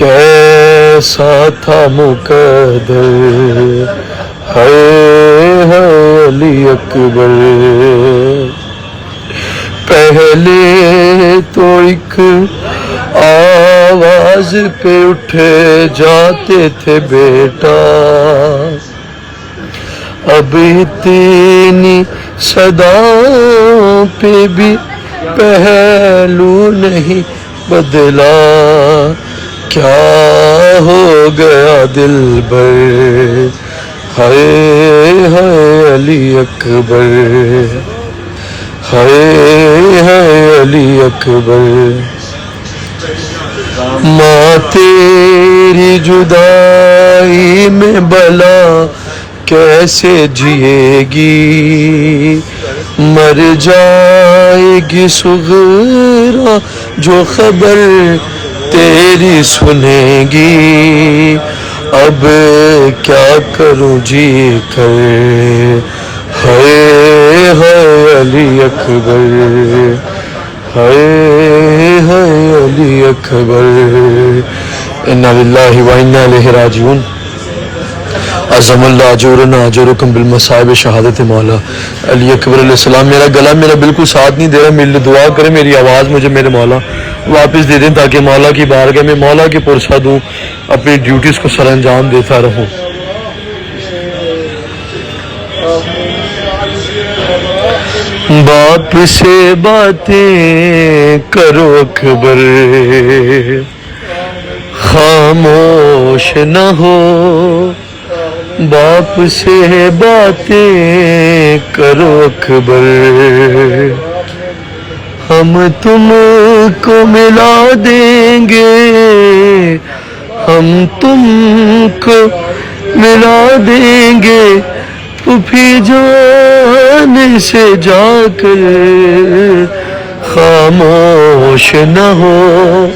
کیسا تھا مقدر ہے علی اکبر. پہلے تو ایک آواز پہ اٹھے جاتے تھے بیٹا, اب اتنی صداؤں پہ بھی پہلو نہیں بدلا. کیا ہو گیا دل بر ہائے ہائے علی اکبر, ہائے ہائے علی اکبر. ماں تیری جدائی میں بلا کیسے جیے گی, مر جائے گی صغرا جو خبر تیری سنے گی. اب کیا کروں جی کر ہائے ہائے علی اکبر, ہائے ہائے علی اکبر. انا للہ و انا الیہ راجعون. عظم اللہ اجورنا اجورکم بالمصائب شہادت مولا علی اکبر علیہ السلام. میرا گلا میرا بالکل ساتھ نہیں دے رہا, میرے لیے دعا کریں, میری آواز مجھے میرے مولا واپس دے دیں تاکہ مولا کی بارگاہ میں مولا کے پرسہ دوں, اپنی ڈیوٹیز کو سر انجام دیتا رہوں. باپ سے باتیں کرو اکبر, خاموش نہ ہو. باپ سے باتیں کرو اکبر, ہم تم کو ملا دیں گے, ہم تم کو ملا دیں گے پھوپھی جان سے جا کر. خاموش نہ ہو,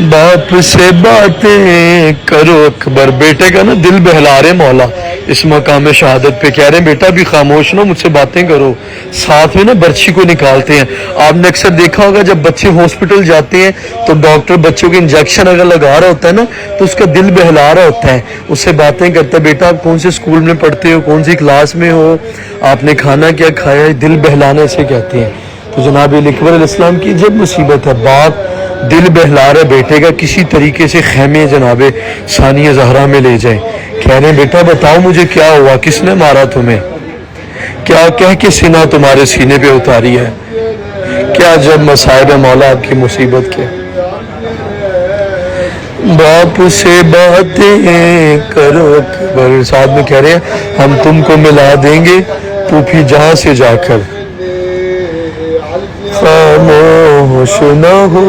باپ سے باتیں کرو اکبر. بیٹے کا نا دل بہلا رہے مولا اس مقام شہادت پہ, کہہ رہے ہیں بیٹا بھی خاموش نہ, مجھ سے باتیں کرو. ساتھ میں نا برچی کو نکالتے ہیں. آپ نے اکثر دیکھا ہوگا جب بچے ہاسپٹل جاتے ہیں تو ڈاکٹر بچوں کے انجیکشن اگر لگا رہا ہوتا ہے نا تو اس کا دل بہلا رہا ہوتا ہے, اس سے باتیں کرتا ہے. بیٹا آپ کون سے اسکول میں پڑھتے ہو, کون سی کلاس میں ہو, آپ نے کھانا کیا کھایا, دل بہلانے سے کہتے ہیں. تو جناب علی اکبر علیہ السلام کی جب مصیبت ہے, باپ دل بہلا رہے بیٹے کا, کسی طریقے سے خیمے جناب ثانیہ زہرا میں لے جائیں. کہہ رہے ہیں بیٹا بتاؤ مجھے کیا ہوا, کس نے مارا تمہیں, کیا کہہ کے سینہ تمہارے سینے پہ اتاری ہے, کیا جب مصائب ہے مولا آپ کی مصیبت کے. باپ سے باتیں کرو اکبر, ساتھ میں کہہ رہے ہیں ہم تم کو ملا دیں گے پھوپھی جہاں سے جا کر. خاموش نہ ہو,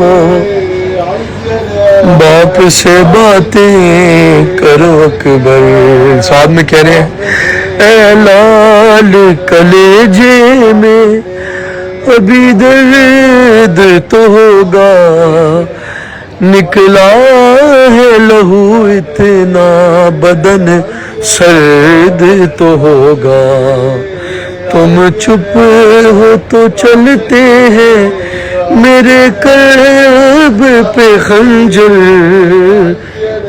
باپ سے باتیں کرو اکبر. ساتھ میں کہہ رہے ہیں اے لال کلیجے میں ابھی درد تو ہوگا, نکلا ہے لہو اتنا بدن سرد تو ہوگا. تم چپ ہو تو چلتے ہیں میرے قلب پہ خنجر.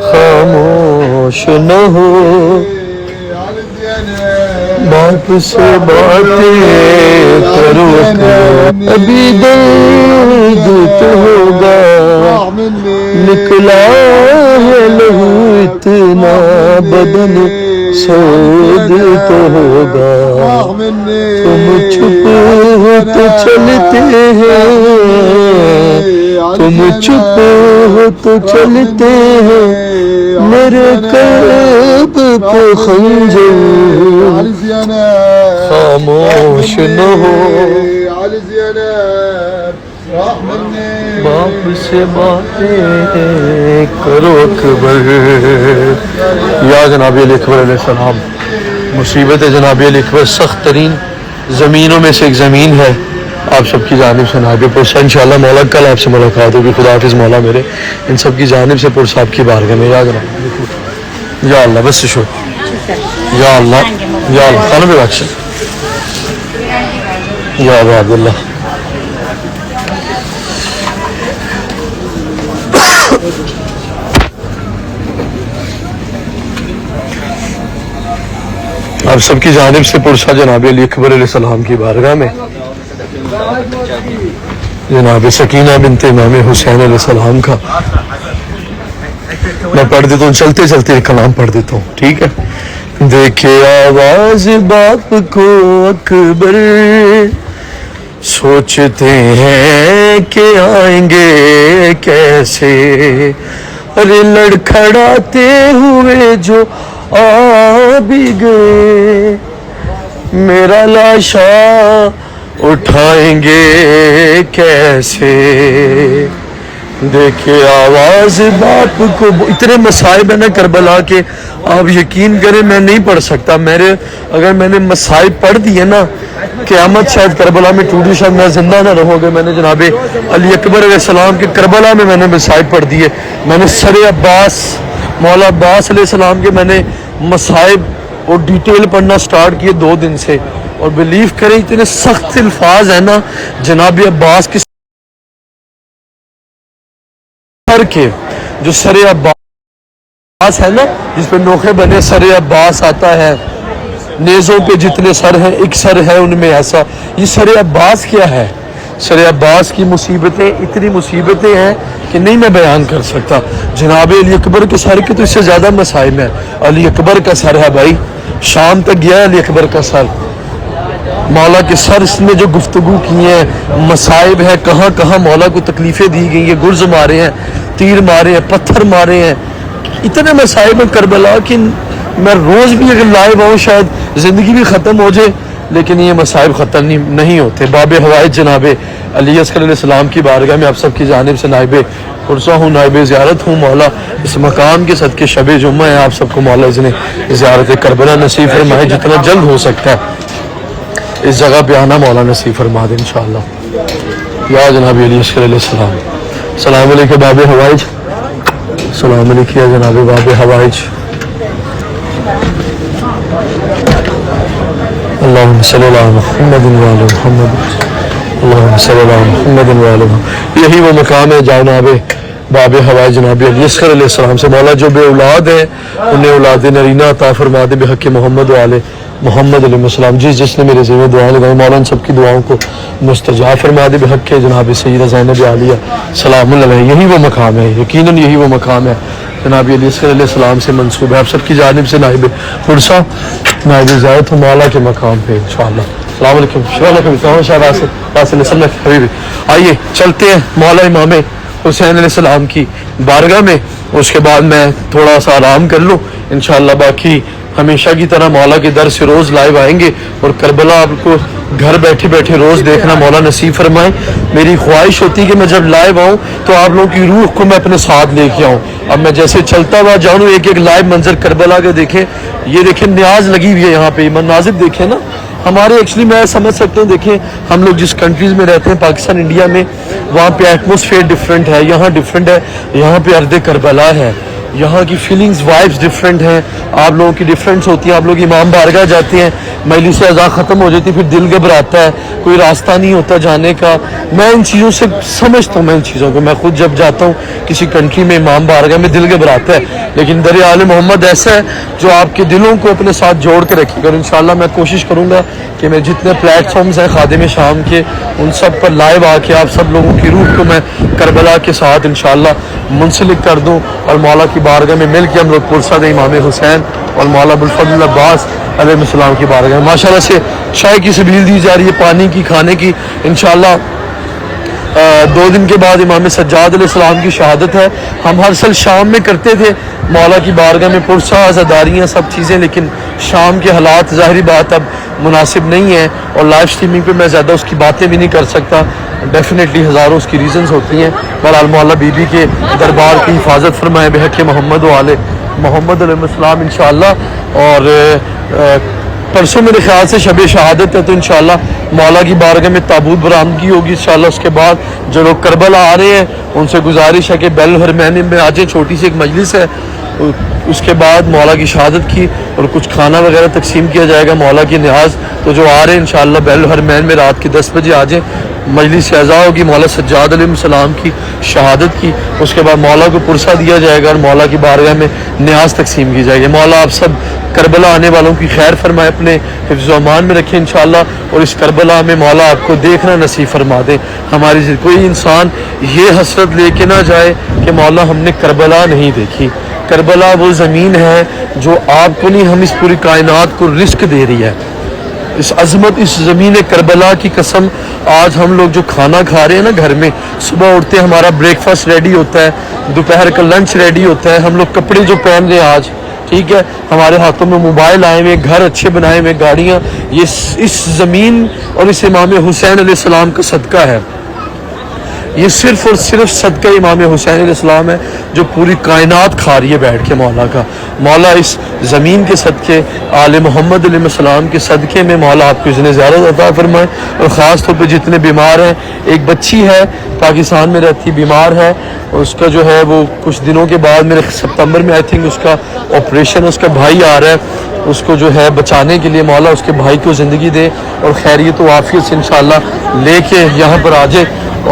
خاموش نہ ہو, باپ سے باتیں کرو ابھی درد تو ہوگا, نکلا ہے لہو اتنا بدن سود تو ہوگا. تم چھپ ہو تو چلتے ہیں, تم چھپ ہو تو چلتے ہیں میرے قلب پہ خنجر. خاموش نہ ہو, باپ سے باتیں کرو اکبر. یا جناب علی اکبر علیہ السلام, مصیبت جناب علی اکبر سخت ترین زمینوں میں سے ایک زمین ہے. آپ سب کی جانب سے نائب پرسہ انشاءاللہ مولا کل آپ سے ملاقات ہوگی. خدا حافظ مولا میرے, ان سب کی جانب سے پرسہ آپ کی بارگاہ میں. یا جناب یا اللہ بس شو یا اللہ یا اللہ خانہ پہ بخش یا عباد اللہ. آپ سب کی جانب سے پرسا جناب علی اکبر علیہ السلام کی بارگاہ میں جناب سکینہ بنت امام حسین علیہ السلام کا میں پڑھ دیتا ہوں، چلتے چلتے ایک کلام پڑھ دیتا ہوں، ٹھیک ہے؟ دیکھے آواز باپ کو اکبر، سوچتے ہیں کہ آئیں گے کیسے، ارے لڑکھڑاتے ہوئے جو آ بھی گئے، میرا لاشا اٹھائیں گے کیسے، دیکھے آواز باپ کو۔ اتنے مصائب ہیں نا کربلا کے، آپ یقین کریں میں نہیں پڑھ سکتا، اگر میں نے مصائب پڑھ دیے نا، قیامت شاید کربلا میں ٹوٹی، شاید میں زندہ نہ رہوں گا۔ میں نے جناب علی اکبر علیہ السلام کے کربلا میں نے مصائب پڑھ دیے، میں نے سر عباس مولا عباس علیہ السلام کے میں نے مصائب اور ڈیٹیل پڑھنا سٹارٹ کیے 2 دن سے، اور بلیو کریں اتنے سخت الفاظ ہیں نا جناب عباس کی سر کے، جو سر عباس ہے نا جس پہ نوخے بنے، سر عباس آتا ہے، نیزوں پہ جتنے سر ہیں ایک سر ہے ان میں ایسا، یہ سر عباس کیا ہے؟ سر عباس کی مصیبتیں اتنی مصیبتیں ہیں کہ نہیں میں بیان کر سکتا۔ جناب علی اکبر کے سر کے تو اس سے زیادہ مصائب ہیں۔ علی اکبر کا سر ہے بھائی، شام تک گیا ہے علی اکبر کا سر، مولا کے سر اس نے جو گفتگو کی ہیں، مصائب ہے، کہاں کہاں مولا کو تکلیفیں دی گئی ہیں، گرز مارے ہیں، تیر مارے ہیں، پتھر مارے ہیں، اتنے مصائب ہیں کربلا کہ میں روز بھی اگر لائیو آؤں شاید زندگی بھی ختم ہو جائے لیکن یہ مصائب ختم نہیں ہوتے۔ باب ہوائج جناب علی اصغر علیہ السلام کی بارگاہ میں آپ سب کی جانب سے نائب عرصہ ہوں، نائب زیارت ہوں۔ مولا اس مقام کے صدقے شب جمعہ ہے، آپ سب کو مولا اذن زیارت کربلا نصیب فرمائے، جتنا جلد ہو سکتا ہے اس جگہ پہ آنا مولا نصیب فرما دے انشاءاللہ۔ یا جناب علی اصغر علیہ السلام، السلام علیکم باب ہوائج، السلام علیکم یا جناب باب ہوائج۔ اللہم صلی اللہ محمد وعلی محمد، اللہم صلی اللہ محمد وعلی محمد۔ یہی وہ مقام ہے جناب باب ہوائج جناب علی اصغر علیہ السلام سے۔ مولا جو بے اولاد ہیں انہیں اولاد نرینہ عطا فرما دے بحق محمد وعلی محمد علیہ السلام۔ جس نے میرے ذمہ دعائیں لگائی مولا ان سب کی دعاؤں کو مستجاب فرما دے بحق جناب سیدہ زینب عالیہ سلام اللہ علیہ۔ یہی وہ مقام ہے، یقیناً یہی وہ مقام ہے جناب علی اصغر علیہ السلام سے منسوب ہے۔ آپ سب کی جانب سے نائب عرصہ نائب زیارت مولا کے مقام پہ انشاءاللہ۔ السلام علیکم، حبیبی آئیے چلتے ہیں مولا امام حسین علیہ السلام کی بارگاہ میں، اس کے بعد میں تھوڑا سا آرام کر لوں انشاءاللہ۔ باقی ہمیشہ کی طرح مولا کے در سے روز لائیو آئیں گے، اور کربلا آپ کو گھر بیٹھے بیٹھے روز دیکھنا مولا نصیب فرمائے۔ میری خواہش ہوتی ہے کہ میں جب لائیو آؤں تو آپ لوگوں کی روح کو میں اپنے ساتھ لے کے آؤں۔ اب میں جیسے چلتا ہوا جاؤں، ایک ایک لائیو منظر کربلا کے دیکھیں، یہ دیکھیں نیاز لگی ہوئی ہے یہاں پہ، مناظر دیکھیں نا ہمارے۔ ایکچولی میں سمجھ سکتا ہوں، دیکھیں ہم لوگ جس کنٹریز میں رہتے ہیں پاکستان انڈیا میں، وہاں پہ ایٹماسفیئر ڈفرینٹ ہے، یہاں ڈفرینٹ ہے، یہاں پہ ارض کربلا ہے، یہاں کی فیلنگز وائبز ڈفرینٹ ہیں، آپ لوگوں کی ڈفرینٹس ہوتی ہیں۔ آپ لوگ امام بارگاہ جاتے ہیں، مجلس اذان ختم ہو جاتی ہے، پھر دل گھبراتا ہے، کوئی راستہ نہیں ہوتا جانے کا۔ میں ان چیزوں سے سمجھتا ہوں، میں ان چیزوں کو، میں خود جب جاتا ہوں کسی کنٹری میں امام بارگاہ میں دل گھبراتا ہے، لیکن در آل محمد ایسا ہے جو آپ کے دلوں کو اپنے ساتھ جوڑ کے رکھے گا۔ انشاءاللہ میں کوشش کروں گا کہ میں جتنے پلیٹ فارمز ہیں خادم شام کے ان سب پر لائیو آ کے آپ سب لوگوں کی روح کو میں کربلا کے ساتھ انشاءاللہ منسلک کر دوں، اور مولا کی بارگاہ میں مل کے ہم لوگ پرسد امام حسین اور مولا ابوالفضل عباس علیہ السلام کی بارگاہ میں ماشاءاللہ سے چائے کی سبیل دی جا رہی ہے، پانی کی، کھانے کی۔ انشاءاللہ 2 دن کے بعد امام سجاد علیہ السلام کی شہادت ہے۔ ہم ہر سال شام میں کرتے تھے مولا کی بارگاہ میں پرسہ عزاداریاں سب چیزیں، لیکن شام کے حالات ظاہری بات اب مناسب نہیں ہے، اور لائیو سٹریمنگ پہ میں زیادہ اس کی باتیں بھی نہیں کر سکتا، ڈیفینیٹلی ہزاروں اس کی ریزنز ہوتی ہیں۔ بہرحال مولا بی بی کے دربار کی حفاظت فرمائے بحق محمد و آل محمد علیہ السلام انشاءاللہ۔ اور پرسوں میرے خیال سے شب شہادت ہے، تو انشاءاللہ مولا کی بارگاہ میں تابوت برآمدگی ہوگی انشاءاللہ۔ اس کے بعد جو لوگ کربلا آ رہے ہیں ان سے گزارش ہے کہ بیل الحرمین میں آ جائیں، چھوٹی سی ایک مجلس ہے، اس کے بعد مولا کی شہادت کی اور کچھ کھانا وغیرہ تقسیم کیا جائے گا مولا کی نیاز۔ تو جو آ رہے ہیں انشاءاللہ بیل الحرمین میں رات کے 10 بجے آ جائیں، مجلس اعزا ہوگی مولا سجاد علیہ السلام کی شہادت کی، اس کے بعد مولا کو پرسہ دیا جائے گا اور مولا کی بارگاہ میں نیاز تقسیم کی جائے گی۔ مولا آپ سب کربلا آنے والوں کی خیر فرمائے، اپنے حفظ و امان میں رکھیں انشاءاللہ، اور اس کربلا میں مولا آپ کو دیکھنا نصیب فرما دے۔ ہماری کوئی انسان یہ حسرت لے کے نہ جائے کہ مولا ہم نے کربلا نہیں دیکھی۔ کربلا وہ زمین ہے جو آپ کو نہیں، ہم اس پوری کائنات کو رزق دے رہی ہے۔ اس عظمت اس زمین کربلا کی قسم، آج ہم لوگ جو کھانا کھا رہے ہیں نا گھر میں، صبح اٹھتے ہمارا بریک فاسٹ ریڈی ہوتا ہے، دوپہر کا لنچ ریڈی ہوتا ہے، ہم لوگ کپڑے جو پہن رہے ہیں آج، ٹھیک ہے، ہمارے ہاتھوں میں موبائل آئے ہوئے، گھر اچھے بنائے ہوئے، گاڑیاں، یہ اس زمین اور اس امام حسین علیہ السلام کا صدقہ ہے۔ یہ صرف اور صرف صدقہ امام حسین علیہ السلام ہے جو پوری کائنات کھا رہی ہے بیٹھ کے مولا کا۔ مولا اس زمین کے صدقے، آل محمد علیہ السلام کے صدقے میں مولا آپ کو اذن زیارت عطا فرمائے، اور خاص طور پہ جتنے بیمار ہیں، ایک بچی ہے پاکستان میں رہتی، بیمار ہے، اس کا جو ہے وہ کچھ دنوں کے بعد میرے ستمبر میں آئی تھنک اس کا آپریشن، اس کا بھائی آ رہا ہے، اس کو جو ہے بچانے کے لیے مولا اس کے بھائی کو زندگی دے اور خیریت و عافیت سے انشاءاللہ لے کے یہاں پر آ جائے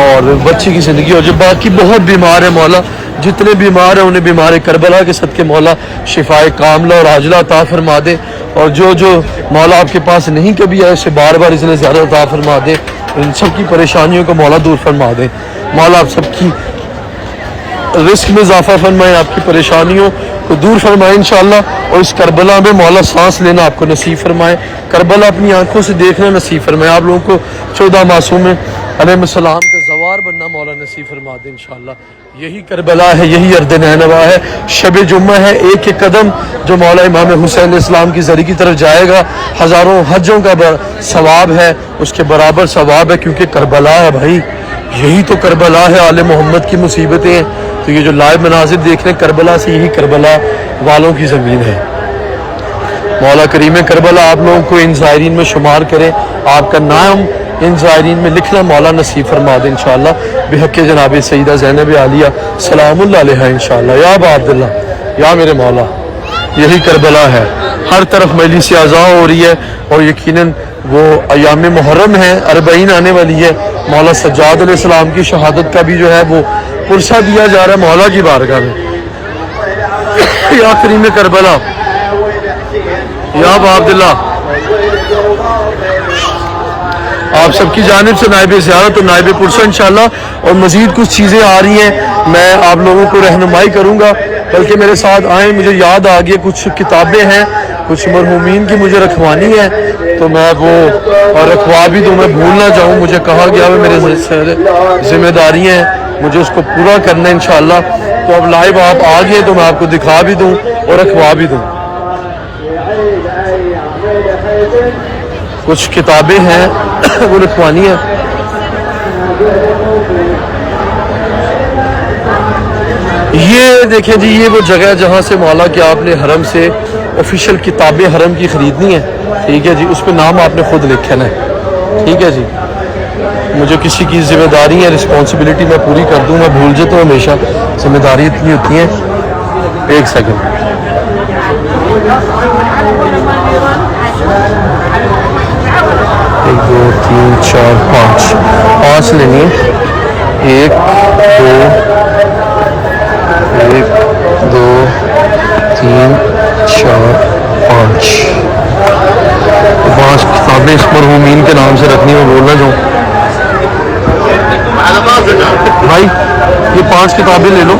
اور بچے کی زندگی ہو جائے۔ باقی بہت بیمار ہیں مولا، جتنے بیمار ہیں انہیں بیمار کربلا کے صدقے مولا شفائے کاملہ اور عاجلہ عطا فرما دے، اور جو مولا آپ کے پاس نہیں کبھی آئے اسے بار بار اذن زیارت عطا فرما دے، ان سب کی پریشانیوں کو مولا دور فرما دے۔ مولا آپ سب کی رزق میں اضافہ فرمائے، آپ کی پریشانیوں کو دور فرمائے انشاءاللہ، اور اس کربلا میں مولا سانس لینا آپ کو نصیب فرمائے، کربلا اپنی آنکھوں سے دیکھنا نصیب فرمائے، آپ لوگوں کو 14 معصوم علیہ السلام کا زوار بننا مولا نصیب فرما دے انشاءاللہ۔ یہی کربلا ہے، یہی ارض نینوا ہے، شب جمعہ ہے، ایک ایک قدم جو مولا امام حسین علیہ السلام کی زری کی طرف جائے گا ہزاروں حجوں کا ثواب ہے، اس کے برابر ثواب ہے، کیونکہ کربلا ہے بھائی، یہی تو کربلا ہے، آل محمد کی مصیبتیں ہیں۔ تو یہ جو لائیو مناظر دیکھ رہے ہیں کربلا سے، یہی کربلا والوں کی زمین ہے۔ مولا کریم کربلا آپ لوگوں کو ان زائرین میں شمار کرے، آپ کا نام ان زائرین میں لکھنا مولا نصیب فرما دے انشاءاللہ، بحق جناب سیدہ زینب عالیہ سلام اللہ علیہ انشاءاللہ۔ یا ابا عبداللہ، یا میرے مولا، یہی کربلا ہے، ہر طرف مجلس اعزا ہو رہی ہے، اور یقیناً وہ ایام محرم ہے، 40 آنے والی ہے، مولا سجاد علیہ السلام کی شہادت کا بھی جو ہے وہ پرسہ دیا جا رہا ہے مولا کی بارگاہ میں۔ یا کریم کربلا، یا ابا عبداللہ، آپ سب کی جانب سے نائب زیارت اور نائب پرسہ انشاءاللہ، اور مزید کچھ چیزیں آ رہی ہیں، میں آپ لوگوں کو رہنمائی کروں گا، بلکہ میرے ساتھ آئیں، مجھے یاد آ گئی کچھ کتابیں ہیں، کچھ مرحومین کی مجھے رکھوانی ہے، تو میں وہ رکھوا بھی دوں، میں بھول نہ جاؤں، مجھے کہا گیا ہے میرے ذمہ داریاں ہیں، مجھے اس کو پورا کرنا ہے انشاءاللہ۔ تو اب لائیو آپ آ گئے تو میں آپ کو دکھا بھی دوں اور رکھوا بھی دوں۔ کچھ کتابیں ہیں وہ لکھوانی ہے۔ یہ دیکھیں جی، یہ وہ جگہ ہے جہاں سے مولا کہ آپ نے حرم سے آفیشیل کتابیں حرم کی خریدنی ہے، ٹھیک ہے جی، اس پہ نام آپ نے خود لکھنا ہے، ٹھیک ہے جی۔ مجھے کسی کی ذمہ داری ہے، رسپانسبلٹی میں پوری کر دوں، میں بھول جاتا ہوں ہمیشہ، ذمہ داری اتنی ہوتی ہیں۔ ایک سیکنڈ، 1 2 3 4 5 لینی ہے، 1 2 3 4 5 کتابیں اس مرحومین کے نام سے رکھنی، میں بولنا چاہوں بھائی، یہ 5 کتابیں لے لو،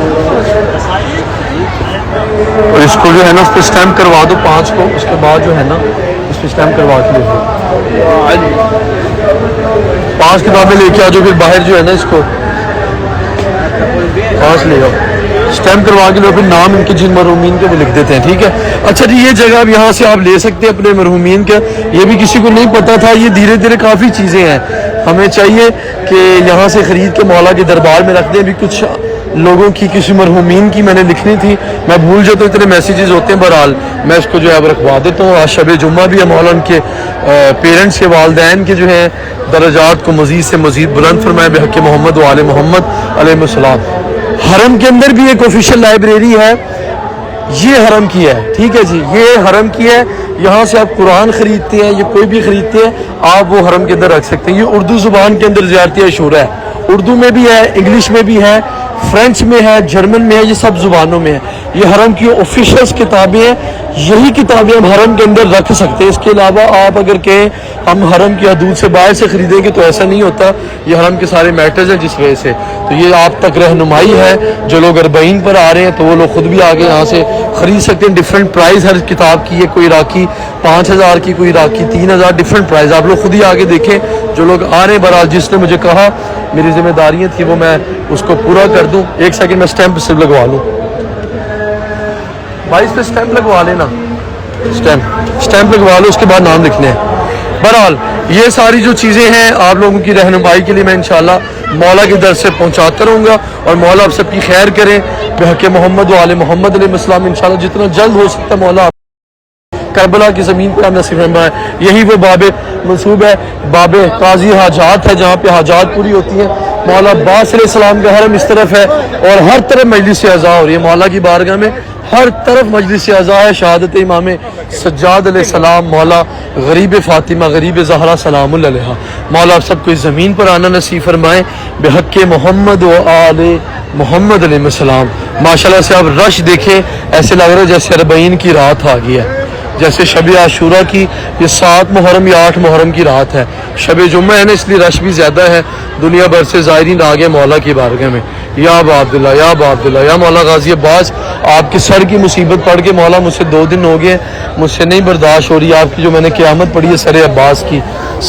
اور اس کو جو ہے نا اس پہ اسٹیمپ کروا دو 5 کو، اس کے بعد جو ہے نا اس پہ اسٹیمپ کروا کے لے دو، 5 کتابیں لے کے آ جاؤ، پھر باہر جو ہے نا اس کو 5 لے آؤ، اسٹیمپ کروا کے لو، پھر نام ان کے جن مرحومین کے وہ لکھ دیتے ہیں، ٹھیک ہے۔ اچھا جی، یہ جگہ اب یہاں سے آپ لے سکتے ہیں اپنے مرحومین کا، یہ بھی کسی کو نہیں پتا تھا، یہ دھیرے دھیرے کافی چیزیں ہیں، ہمیں چاہیے کہ یہاں سے خرید کے مولا کے دربار میں رکھ دیں۔ بھی کچھ لوگوں کی، کسی مرحومین کی میں نے لکھنی تھی، میں بھول جاتا ہوں، اتنے میسیجز ہوتے ہیں، بہرحال میں اس کو جو ہے اب رکھوا دیتا ہوں۔ آج شب جمعہ بھی ہے، مولا ان کے پیرنٹس کے، والدین کے جو ہے درجات کو مزید سے مزید بلند فرمائے، بحق محمد و آل محمد علیہ السلام۔ حرم کے اندر بھی ایک آفیشیل لائبریری ہے، یہ حرم کی ہے, ٹھیک ہے جی, یہ حرم کی ہے. یہاں سے آپ قرآن خریدتے ہیں یا کوئی بھی خریدتے ہیں, آپ وہ حرم کے اندر رکھ سکتے ہیں. یہ اردو زبان کے اندر زیارت عاشورہ ہے, اردو میں بھی ہے, انگلش میں بھی ہے, فرینچ میں ہے, جرمن میں ہے, یہ سب زبانوں میں ہے. یہ حرم کی آفیشیلس کتابیں ہیں, یہی کتابیں ہم حرم کے اندر رکھ سکتے ہیں. اس کے علاوہ آپ اگر کہیں ہم حرم کی حدود سے باہر سے خریدیں گے تو ایسا نہیں ہوتا. یہ حرم کے سارے میٹرز ہیں جس وجہ سے, تو یہ آپ تک رہنمائی ہے. جو لوگ اربعین پر آ رہے ہیں تو وہ لوگ خود بھی آگے یہاں سے خرید سکتے ہیں. ڈفرینٹ پرائز ہر کتاب کی ہے, کوئی راکی 5000 کی, کوئی راکی 3000, ڈفرینٹ پرائز. آپ لوگ خود ہی آگے دیکھیں جو لوگ آ رہے ہیں. بہرحال جس نے مجھے کہا میری ذمہ داریاں تھی وہ میں اس کو پورا کر دوں. ایک سیکنڈ میں اسٹیمپ صرف لگوا لوں بھائی, اس پہ اسٹیمپ لگوا لینا, اسٹیمپ لگوا لو, اس کے بعد نام لکھنے ہیں. بہرحال یہ ساری جو چیزیں ہیں آپ لوگوں کی رہنمائی کے لیے میں انشاءاللہ مولا کی در سے پہنچاتا رہوں گا. اور مولا آپ سب کی خیر کریں بحق محمد و آل محمد علیہ السلام. انشاءاللہ جتنا جلد ہو سکتا ہے مولا کربلا کی زمین پر ہم نصیب فرمائے. یہی وہ باب منصوب ہے, باب قاضی حاجات ہے, جہاں پہ حاجات پوری ہوتی ہیں. مولا عباس علیہ السلام کا حرم اس طرف ہے اور ہر طرف مجلس اعزا ہو رہی ہے. مولا کی بارگاہ میں ہر طرف مجلس اعزا ہے. شہادت امام سجاد علیہ السلام, مولا غریب فاطمہ, غریب زہرا سلام اللہ علیہا. مولا آپ سب کو اس زمین پر آنا نصیب فرمائے بحق محمد و آل محمد علیہ السلام. ماشاءاللہ سے آپ رش دیکھیں, ایسے لگ رہا ہے جیسے اربعین کی رات آ گئی ہے, جیسے شب عاشورہ کی یہ 7 محرم یا 8 محرم کی رات ہے. شب جمعہ ہے نا, اس لیے رش بھی زیادہ ہے. دنیا بھر سے زائرین آ گئے مولا کی بارگاہ میں. یا ابا عبداللہ, یا ابا عبداللہ, یا مولا غازی عباس, آپ کے سر کی مصیبت پڑھ کے مولا مجھ سے 2 دن ہو گئے, مجھ سے نہیں برداشت ہو رہی آپ کی جو میں نے قیامت پڑھی ہے سر عباس کی.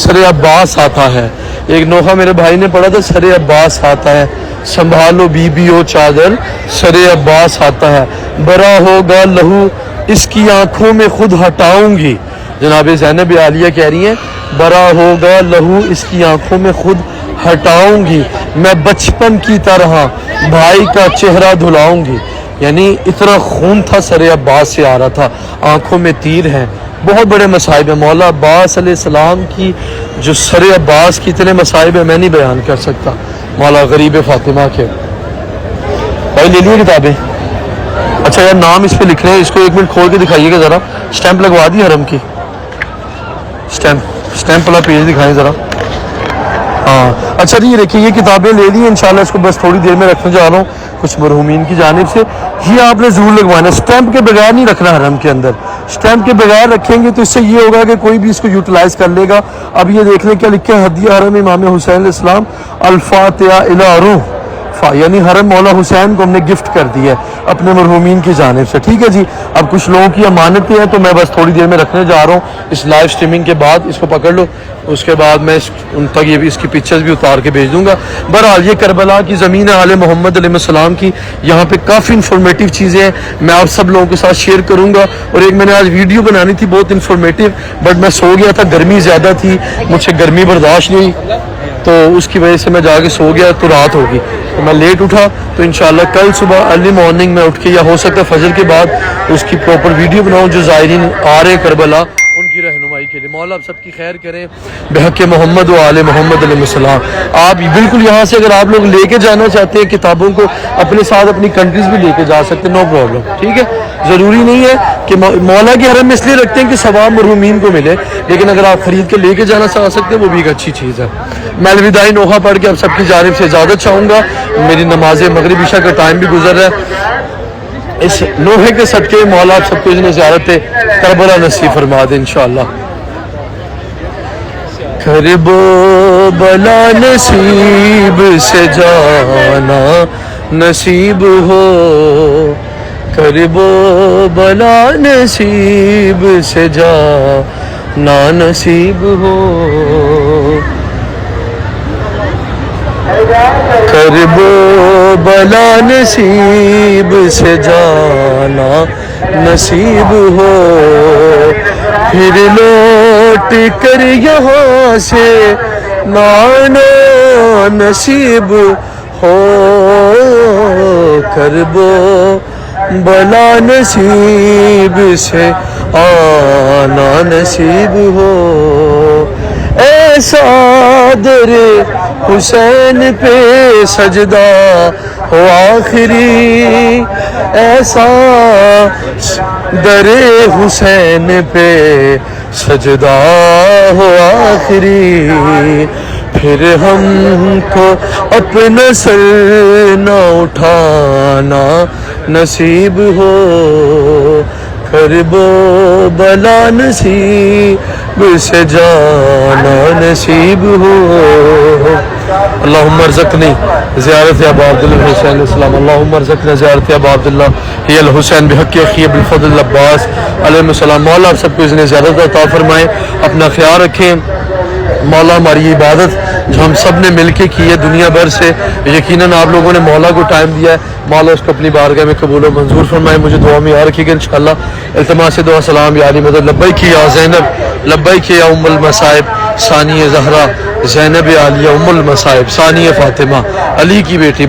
سر عباس آتا ہے, ایک نوحہ میرے بھائی نے پڑھا تھا, سر عباس آتا ہے, سنبھالو بی بی او چادر, سر عباس آتا ہے, برا ہوگا لہو اس کی آنکھوں میں خود ہٹاؤں گی. جناب زینب عالیہ کہہ رہی ہیں برا ہوگا لہو اس کی آنکھوں میں خود ہٹاؤں گی, میں بچپن کی طرح بھائی کا چہرہ دھلاؤں گی. یعنی اتنا خون تھا سر عباس سے آ رہا تھا, آنکھوں میں تیر ہیں. بہت بڑے مصائب ہیں. مولا عباس علیہ السلام کی جو سر عباس کی اتنے مصائب ہیں میں نہیں بیان کر سکتا. مولا غریب فاطمہ کے. بھائی لے لیے کتابیں. اچھا یار نام اس پہ لکھ رہے ہیں, اس کو 1 منٹ کھول کے دکھائیے گا ذرا. اسٹیمپ لگوا دی حرم کی, اسٹیمپ والا پیج دکھائیں ذرا. ہاں اچھا جی, یہ دیکھیے یہ کتابیں لے لی انشاءاللہ. اس کو بس تھوڑی دیر میں رکھنے جا رہا ہوں کچھ مرحومین کی جانب سے. یہ آپ نے ضرور لگوانا, اسٹیمپ کے بغیر نہیں رکھنا حرم کے اندر. اسٹیمپ کے بغیر رکھیں گے تو اس سے یہ ہوگا کہ کوئی بھی اس کو یوٹیلائز کر لے گا. اب یہ دیکھ لیں کیا لکھے ہیں, ہدیہ حرم امام حسین علیہ السلام الفاتحہ الی روح, یعنی حرم مولا حسین کو ہم نے گفٹ کر دی ہے اپنے مرحومین کی جانب سے. ٹھیک ہے جی, اب کچھ لوگوں کی امانتیں ہیں تو میں بس تھوڑی دیر میں رکھنے جا رہا ہوں. اس لائیو سٹریمنگ کے بعد اس کو پکڑ لو, اس کے بعد میں ان تک یہ بھی اس کی پکچرز بھی اتار کے بھیج دوں گا. بہرحال یہ کربلا کی زمین ہے آل محمد علیہ السلام کی. یہاں پہ کافی انفارمیٹیو چیزیں ہیں, میں آپ سب لوگوں کے ساتھ شیئر کروں گا. اور ایک میں نے آج ویڈیو بنانی تھی بہت انفارمیٹیو, بٹ میں سو گیا تھا, گرمی زیادہ تھی, مجھ سے گرمی برداشت نہیں ہوئی, تو اس کی وجہ سے میں جا کے سو گیا تو رات ہوگی. تو میں لیٹ اٹھا, تو انشاءاللہ کل صبح ارلی مارننگ میں اٹھ کے یا ہو سکتا ہے فجر کے بعد اس کی پراپر ویڈیو بناؤں جو زائرین آ رہے کربلا ان کی رہنمائی کے لیے. مولا آپ سب کی خیر کریں بحق محمد و آل محمد علیہ السلام. آپ بالکل یہاں سے اگر آپ لوگ لے کے جانا چاہتے ہیں کتابوں کو اپنے ساتھ, اپنی کنٹریز بھی لے کے جا سکتے ہیں, نو پرابلم. ٹھیک ہے, ضروری نہیں ہے کہ مولا کے حرم میں اس لیے رکھتے ہیں کہ ثواب مرحومین کو ملے, لیکن اگر آپ خرید کے لے کے جانا چاہ سکتے ہیں وہ بھی ایک اچھی چیز ہے. میں الوداعی نوحہ پڑھ کے اب سب کی جانب سے اجازت چاہوں گا. میری نماز مغرب عشاء کا ٹائم بھی گزر رہا ہے. اس نوحے کے صدقے مولا آپ سب کو زیارت کربلا نصیب فرما دے انشاءاللہ. کربلا نصیب سے جانا نصیب ہو, کربلا نصیب سے جانا نصیب ہو, کربلا نصیب سے جانا نصیب ہو, پھر لوٹ کر یہاں سے نانا نصیب ہو, کربلا نصیب سے آنا نصیب ہو. ایسا در حسین پہ سجدہ ہو آخری، ایسا در حسین پہ سجدہ ہو آخری، پھر ہم کو اپنا سر نہ اٹھانا نصیب ہو، کرب و بلا نصیب سے جانا نصیب ہو۔ اللہم ارزقنی زیارت ابا عبداللہ الحسین علیہ السلام، اللہم ارزقنا زیارت ابا عبداللہ ہی الحسین بحق اخی ابی الفضل العباس علیہ السلام۔ مولا آپ سب کو اتنی زیادت عطا فرمائے، اپنا خیال رکھیں۔ مولا ہماری عبادت جو ہم سب نے مل کے کی ہے دنیا بھر سے، یقیناً آپ لوگوں نے مولا کو ٹائم دیا ہے، مولا اس کو اپنی بارگاہ میں قبول و منظور فرمائے۔ مجھے دعا میں یاد رکھیے گا انشاءاللہ۔ التماس دعا سلام یا علی مدد، لبیک یا زینب، لبیک یا ام المصائب، ثانی زہرا، زینب عالیہ ام المصائب، ثانی فاطمہ، علی کی بیٹی۔